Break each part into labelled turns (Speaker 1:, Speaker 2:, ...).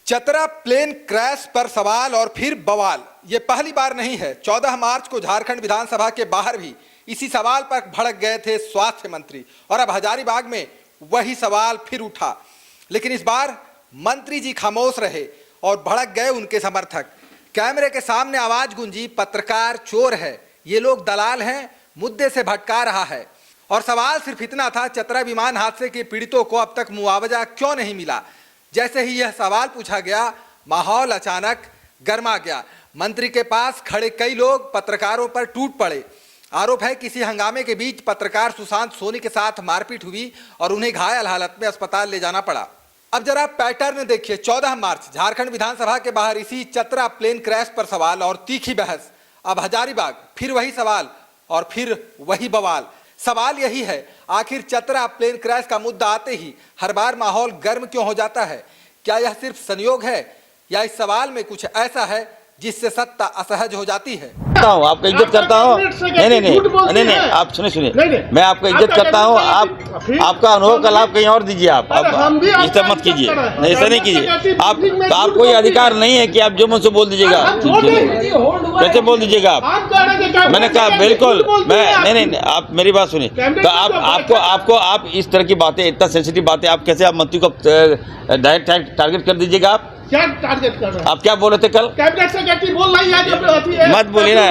Speaker 1: Chatra plane crash पर सवाल और फिर बवाल। ये पहली बार नहीं है। 14 मार्च को झारखंड विधानसभा के बाहर भी इसी सवाल पर भड़क गए थे स्वास्थ्य मंत्री, और अब हजारीबाग में वही सवाल फिर उठा। लेकिन इस बार मंत्री जी खामोश रहे और भड़क गए उनके समर्थक। कैमरे के सामने आवाज गूंजी, पत्रकार चोर है, ये लोग दलाल हैं, मुद्दे से भटका रहा है। और सवाल सिर्फ इतना था, चतरा विमान हादसे के पीड़ितों को अब तक मुआवजा क्यों नहीं मिला। जैसे ही यह सवाल पूछा गया, माहौल अचानक गर्मा गया। मंत्री के पास खड़े कई लोग पत्रकारों पर टूट पड़े। आरोप है किसी हंगामे के बीच पत्रकार सुशांत सोनी के साथ मारपीट हुई और उन्हें घायल हालत में अस्पताल ले जाना पड़ा। अब जरा पैटर्न देखिए। 14 मार्च झारखंड विधानसभा के बाहर इसी चतरा प्लेन क्रैश पर सवाल और तीखी बहस। अब हजारीबाग फिर वही सवाल और फिर वही बवाल। सवाल यही है, आखिर चतरा प्लेन क्रैश का मुद्दा आते ही हर बार माहौल गर्म क्यों हो जाता है? क्या यह सिर्फ संयोग है या इस सवाल में कुछ ऐसा है जिससे सत्ता असहज हो जाती है?
Speaker 2: आपका इज्जत करता हूँ। नहीं, आप सुनिए, मैं आपका इज्जत करता हूँ। आप आपका अनुभव कल आप कहीं और दीजिए। आप इस तरह मत कीजिए, नहीं ऐसा नहीं कीजिए। आप कोई अधिकार नहीं है कि आप जो मुझसे बोल दीजिएगा। कैसे बोल दीजिएगा आप? मैंने कहा बिल्कुल, मैं नहीं, आप मेरी बात सुनिए। तो आपको आप इस तरह की बातें, इतना सेंसिटिव बातें, आप कैसे आप मंत्री को डायरेक्ट टारगेट कर दीजिएगा? आप
Speaker 3: क्या टारगेट कर रहे हैं?
Speaker 2: आप क्या बोल रहे थे कल?
Speaker 3: कैबिनेट सेक्रेटरी बोल रही है।
Speaker 2: मत बोलिए ना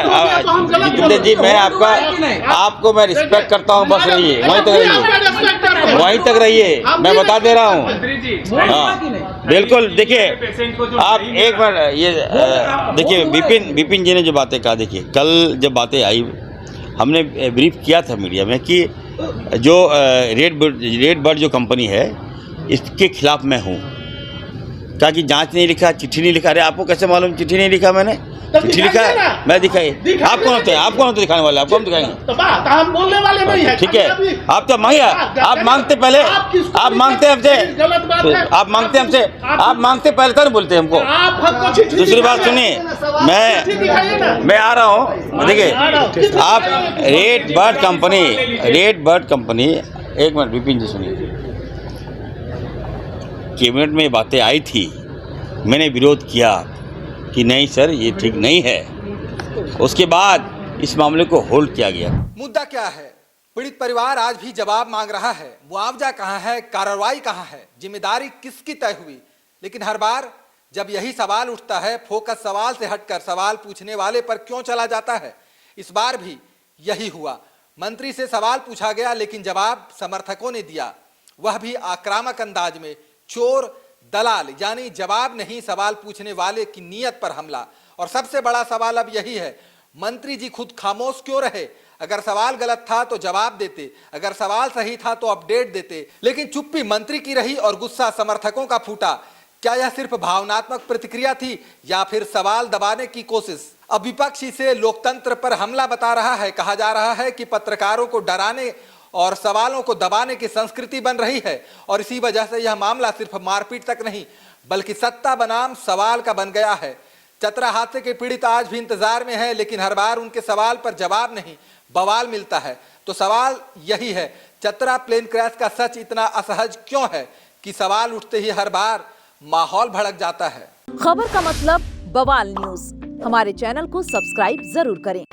Speaker 2: जितेंद्र जी, मैं आपको मैं रिस्पेक्ट करता हूँ। बस रहिए वहीं तक, रहिए वहीं तक रहिए, मैं बता दे रहा हूँ। हाँ बिल्कुल। देखिए आप एक बार ये देखिए, विपिन जी ने जो बातें कहा, देखिए कल जब बातें आई, हमने ब्रीफ किया था मीडिया में कि जो रेड बर्ड जो कंपनी है, इसके खिलाफ मैं हूँ। कहा कि जांच नहीं लिखा, चिट्ठी नहीं लिखा। अरे आपको कैसे मालूम चिट्ठी नहीं लिखा? मैंने चिट्ठी लिखा है, मैं दिखाई। आप कौन होते हैं? आप कौन होते दिखाने वाले? आपको हम दिखाएंगे।
Speaker 3: हम बोलने वाले नहीं है।
Speaker 2: ठीक है, आप तो मांगिए, आप मांगते पहले, आप मांगते हमसे, आप मांगते हमसे, आप मांगते पहले तब बोलते हैं हमको। दूसरी बात सुनिए, मैं आ रहा हूँ। देखिए आप रेड बर्ड कंपनी, एक मिनट विपिन जी सुनिए। कैबिनेट में बातें आई थी, मैंने विरोध किया कि नहीं सर ये ठीक नहीं है। उसके बाद इस मामले को होल्ड किया गया।
Speaker 1: मुद्दा क्या है? पीड़ित परिवार आज भी जवाब मांग रहा है। मुआवजा कहाँ है? कार्रवाई कहाँ है? जिम्मेदारी किसकी तय हुई? लेकिन हर बार जब यही सवाल उठता है, फोकस सवाल से हटकर सवाल पूछने वाले पर क्यों चला जाता है? इस बार भी यही हुआ। मंत्री से सवाल पूछा गया, लेकिन जवाब समर्थकों ने दिया, वह भी आक्रामक अंदाज में। चोर, दलाल, यानी जवाब नहीं, सवाल पूछने वाले की नीयत पर हमला। और सबसे बड़ा सवाल अब यही है, मंत्री जी खुद खामोश क्यों रहे? अगर सवाल गलत था तो जवाब देते, अगर सवाल सही था तो अपडेट देते। लेकिन चुप्पी मंत्री की रही और गुस्सा समर्थकों का फूटा। क्या यह सिर्फ भावनात्मक प्रतिक्रिया थी या फिर सवाल दबाने की कोशिश? अब विपक्ष इसे लोकतंत्र पर हमला बता रहा है। कहा जा रहा है कि पत्रकारों को डराने और सवालों को दबाने की संस्कृति बन रही है, और इसी वजह से यह मामला सिर्फ मारपीट तक नहीं बल्कि सत्ता बनाम सवाल का बन गया है। चतरा हादसे के पीड़ित आज भी इंतजार में है, लेकिन हर बार उनके सवाल पर जवाब नहीं, बवाल मिलता है। तो सवाल यही है, चतरा प्लेन क्रैश का सच इतना असहज क्यों है कि सवाल उठते ही हर बार माहौल भड़क जाता है?
Speaker 4: खबर का मतलब बवाल न्यूज। हमारे चैनल को सब्सक्राइब जरूर करें।